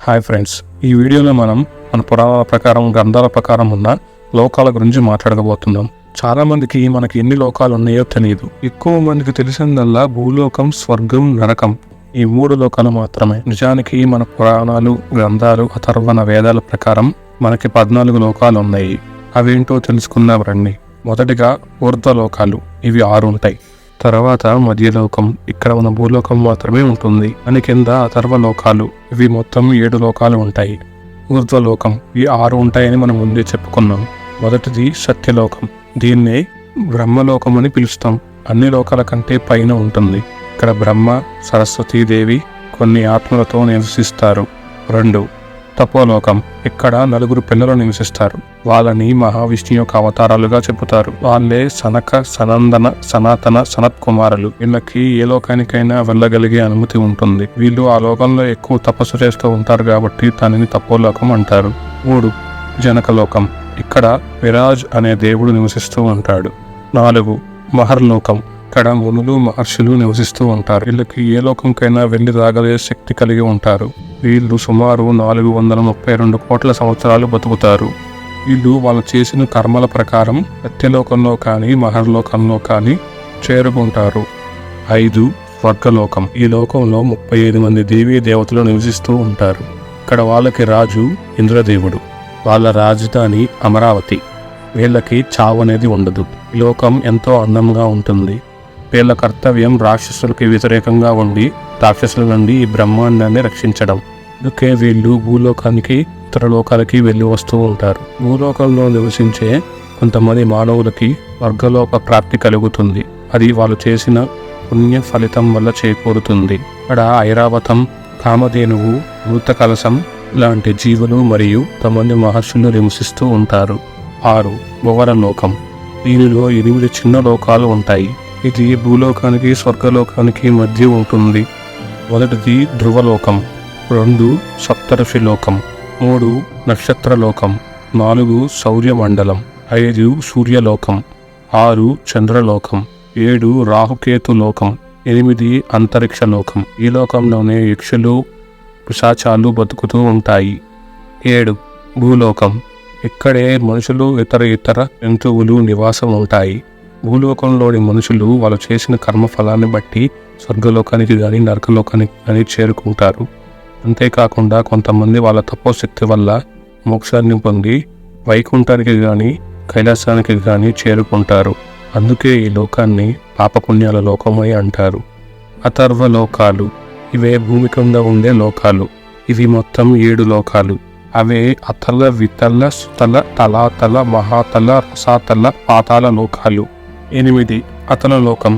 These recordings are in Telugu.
హాయ్ ఫ్రెండ్స్, ఈ వీడియోలో మనం మన పురాణాల ప్రకారం గ్రంథాల ప్రకారం ఉన్న లోకాల గురించి మాట్లాడకపోతున్నాం. చాలా మందికి మనకి ఎన్ని లోకాలు ఉన్నాయో తెలియదు. ఎక్కువ మందికి తెలిసిందల్లా భూలోకం, స్వర్గం, నరకం, ఈ 3 లోకాలు మాత్రమే. నిజానికి మన పురాణాలు, గ్రంథాలు, అథర్వణ వేదాల ప్రకారం మనకి 14 లోకాలు ఉన్నాయి. అవేంటో తెలుసుకుందాం రండి. మొదటిగా ఊర్ధ్వలోకాలు, ఇవి 6 ఉంటాయి. తర్వాత మధ్యలోకం, ఇక్కడ మన భూలోకం మాత్రమే ఉంటుంది. అని కింద అథర్వలోకాలు, ఇవి మొత్తం 7 లోకాలు ఉంటాయి. ఊర్ధ్వలోకం, ఇవి 6 ఉంటాయని మనం ముందే చెప్పుకున్నాం. మొదటిది సత్యలోకం, దీన్నే బ్రహ్మలోకం అని పిలుస్తాం. అన్ని లోకాల కంటే పైన ఉంటుంది. ఇక్కడ బ్రహ్మ, సరస్వతీదేవి కొన్ని ఆత్మలతో నివసిస్తారు. 2. తపోలోకం, ఇక్కడ 4 పిల్లలు నివసిస్తారు. వాళ్ళని మహావిష్ణు యొక్క అవతారాలుగా చెబుతారు. వాళ్ళే సనక, సనందన, సనాతన, సనత్ కుమారులు. వీళ్ళకి ఏ లోకానికైనా వెళ్ళగలిగే అనుమతి ఉంటుంది. వీళ్ళు ఆ లోకంలో ఎక్కువ తపస్సు చేస్తూ ఉంటారు కాబట్టి దానిని తపోలోకం అంటారు. 3. జనకలోకం, ఇక్కడ విరాజ్ అనే దేవుడు నివసిస్తూ ఉంటాడు. 4. మహర్లోకం, ఇక్కడ మునులు, మహర్షులు నివసిస్తూ ఉంటారు. వీళ్ళకి ఏ లోకంకైనా వెళ్లి రాగలిగే శక్తి కలిగి ఉంటారు. వీళ్ళు సుమారు 432 కోట్ల సంవత్సరాలు బతుకుతారు. వీళ్ళు వాళ్ళు చేసిన కర్మల ప్రకారం సత్యలోకంలో కానీ మహర్లోకంలో కానీ చేరుకుంటారు. 5. స్వర్గలోకం, ఈ లోకంలో 35 మంది దేవీ దేవతలు నివసిస్తూ ఉంటారు. ఇక్కడ వాళ్ళకి రాజు ఇంద్రదేవుడు, వాళ్ళ రాజధాని అమరావతి. వీళ్ళకి చావు అనేది ఉండదు. ఈ లోకం ఎంతో అందంగా ఉంటుంది. వీళ్ళ కర్తవ్యం రాక్షసులకి వ్యతిరేకంగా ఉండి రాక్షసుల నుండి ఈ బ్రహ్మాండాన్ని రక్షించడం. అందుకే వీళ్ళు భూలోకానికి, ఇతర లోకాలకి వెళ్ళి వస్తూ ఉంటారు. భూలోకంలో నివసించే కొంతమంది మానవులకి స్వర్గలోక ప్రాప్తి కలుగుతుంది. అది వాళ్ళు చేసిన పుణ్య ఫలితం వల్ల చేకూరుతుంది. ఇక్కడ ఐరావతం, కామధేనువు, భూత కలశం లాంటి జీవులు మరియు కొంతమంది మహర్షులు నివసిస్తూ ఉంటారు. 6. భువరలోకం, దీనిలో 8 చిన్న లోకాలు ఉంటాయి. ఇది భూలోకానికి, స్వర్గలోకానికి మధ్య ఉంటుంది. మొదటిది ధ్రువలోకం, 2 సప్తర్షిలోకం, 3 నక్షత్రలోకం, 4 సౌర్యమండలం, 5 సూర్యలోకం, 6 చంద్రలోకం, 7 రాహుకేతులోకం, 8 అంతరిక్షలోకం. ఈ లోకంలోనే యక్షులు, పిశాచాలు బతుకుతూ ఉంటాయి. 7 భూలోకం, ఇక్కడే మనుషులు, ఇతర జంతువులు నివాసం ఉంటాయి. భూలోకంలోని మనుషులు వాళ్ళు చేసిన కర్మ ఫలాన్ని బట్టి స్వర్గలోకానికి కానీ నరకలోకానికి కానీ చేరుకుంటారు. అంతేకాకుండా కొంతమంది వాళ్ళ తపోశక్తి వల్ల మోక్షాన్ని పొంది వైకుంఠానికి కానీ కైలాసానికి కానీ చేరుకుంటారు. అందుకే ఈ లోకాన్ని పాపపుణ్యాల లోకమని అంటారు. అథర్వలోకాలు, ఇవే భూమి కింద ఉండే లోకాలు. ఇవి మొత్తం 7 లోకాలు. అవే అతల, వితల, సుతల, తలాతల, మహాతల, రసాతల, పాతాల లోకాలు. 8 అతల లోకం,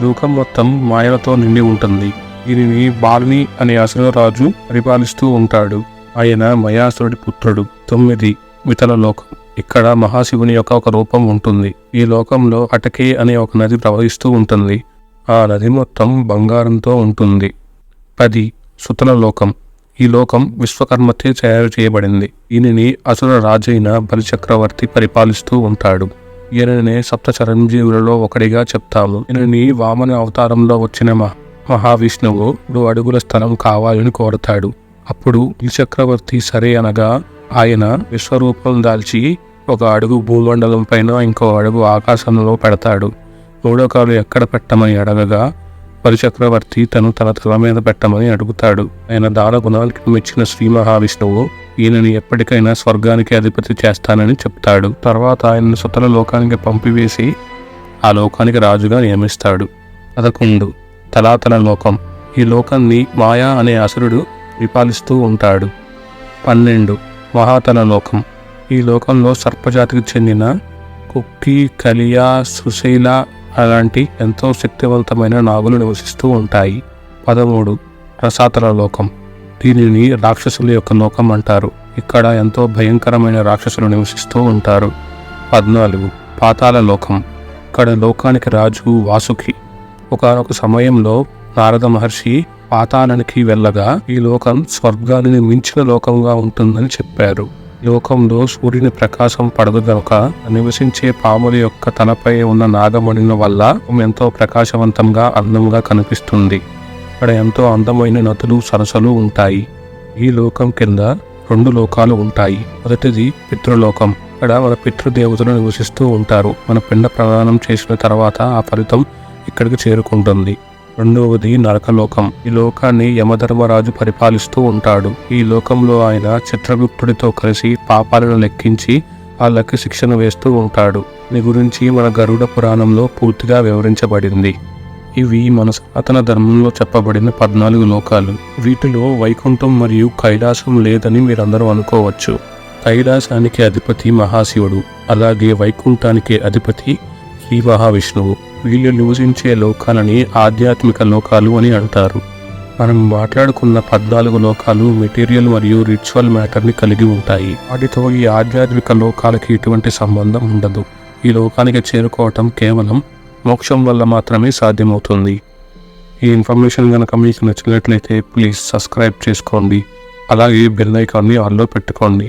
లోకం మొత్తం మాయలతో నిండి ఉంటుంది. దీనిని బాలిని అనే అసురరాజు పరిపాలిస్తూ ఉంటాడు. ఆయన మయాసురుడి పుత్రుడు. 9 వితల లోకం, ఇక్కడ మహాశివుని యొక్క ఒక రూపం ఉంటుంది. ఈ లోకంలో అటకే అనే ఒక నది ప్రవహిస్తూ ఉంటుంది. ఆ నది మొత్తం బంగారంతో ఉంటుంది. 10 సుతల లోకం, ఈ లోకం విశ్వకర్మచే తయారు చేయబడింది. దీనిని అసుర రాజైన బలిచక్రవర్తి పరిపాలిస్తూ ఉంటాడు. ఈయననే సప్త చిరంజీవులలో ఒకడిగా చెప్తాము. ఈయనని వామన అవతారంలో వచ్చిన మహావిష్ణువు 3 అడుగుల స్థలం కావాలని కోరతాడు. అప్పుడు బలిచక్రవర్తి సరే అనగా ఆయన విశ్వరూపం దాల్చి 1 అడుగు భూమండలం పైన, ఇంకో అడుగు ఆకాశంలో పెడతాడు. 3వ కాలు ఎక్కడ పెట్టమని అడగగా బలిచక్రవర్తి తన తల మీద పెట్టమని అడుగుతాడు. ఆయన దాన గుణానికి మెచ్చిన శ్రీ మహావిష్ణువు ఈయనని ఎప్పటికైనా స్వర్గానికి అధిపతి చేస్తానని చెప్తాడు. తర్వాత ఆయనను సుతల లోకానికి పంపివేసి ఆ లోకానికి రాజుగా నియమిస్తాడు. 11 తలాతల లోకం, ఈ లోకాన్ని మాయా అనే అసురుడు పరిపాలిస్తూ ఉంటాడు. 12 మహాతల లోకం, ఈ లోకంలో సర్పజాతికి చెందిన కుక్కి, కలియా, సుశైల అలాంటి ఎంతో శక్తివంతమైన నాగులు నివసిస్తూ ఉంటాయి. 13 రసాతల లోకం, దీనిని రాక్షసుల యొక్క లోకం అంటారు. ఇక్కడ ఎంతో భయంకరమైన రాక్షసులు నివసిస్తూ ఉంటారు. 14 పాతాళ లోకం, ఇక్కడ లోకానికి రాజు వాసుకి. ఒకానొక సమయంలో నారద మహర్షి పాతాళానికి వెళ్ళగా ఈ లోకం స్వర్గాన్ని మించిన లోకంగా ఉంటుందని చెప్పారు. లోకంలో సూర్యుని ప్రకాశం పడదు గనుక నివసించే పాముల యొక్క తలపై ఉన్న నాగమణుల వల్ల ఎంతో ప్రకాశవంతంగా, అందంగా కనిపిస్తుంది. ఇక్కడ ఎంతో అందమైన నదులు, సరస్సులు ఉంటాయి. ఈ లోకం కింద 2 లోకాలు ఉంటాయి. మొదటిది పితృలోకం. ఇక్కడ మన పితృదేవతలు నివసిస్తూ ఉంటారు. మన పిండ ప్రదానం చేసిన తర్వాత ఆ ఫలితం ఇక్కడికి చేరుకుంటుంది. రెండవది నరకలోకం. ఈ లోకాన్ని యమధర్మరాజు పరిపాలిస్తూ ఉంటాడు. ఈ లోకంలో ఆయన చిత్రగుప్తుడితో కలిసి పాపాలను లెక్కించి వాళ్ళకి శిక్షణ వేస్తూ ఉంటాడు. దీని గురించి మన గరుడ పురాణంలో పూర్తిగా వివరించబడింది. ఇవి మన సనాతన ధర్మంలో చెప్పబడిన 14 లోకాలు. వీటిలో వైకుంఠం మరియు కైలాసం లేదని మీరందరూ అనుకోవచ్చు. కైలాసానికి అధిపతి మహాశివుడు, అలాగే వైకుంఠానికి అధిపతి శ్రీ మహావిష్ణువు. వీళ్ళు నివసించే లోకాలని ఆధ్యాత్మిక లోకాలు అని అంటారు. మనం మాట్లాడుకున్న 14 లోకాలు మెటీరియల్ మరియు రిచువల్ మ్యాటర్ని కలిగి ఉంటాయి. వాటితో ఈ ఆధ్యాత్మిక లోకాలకి ఎటువంటి సంబంధం ఉండదు. ఈ లోకానికి చేరుకోవటం కేవలం మోక్షం వల్ల మాత్రమే సాధ్యమవుతుంది. ఈ ఇన్ఫర్మేషన్ కనుక మీకు నచ్చినట్లయితే ప్లీజ్ సబ్స్క్రైబ్ చేసుకోండి. అలాగే బెల్ ఐకాన్ని ఆన్లో పెట్టుకోండి.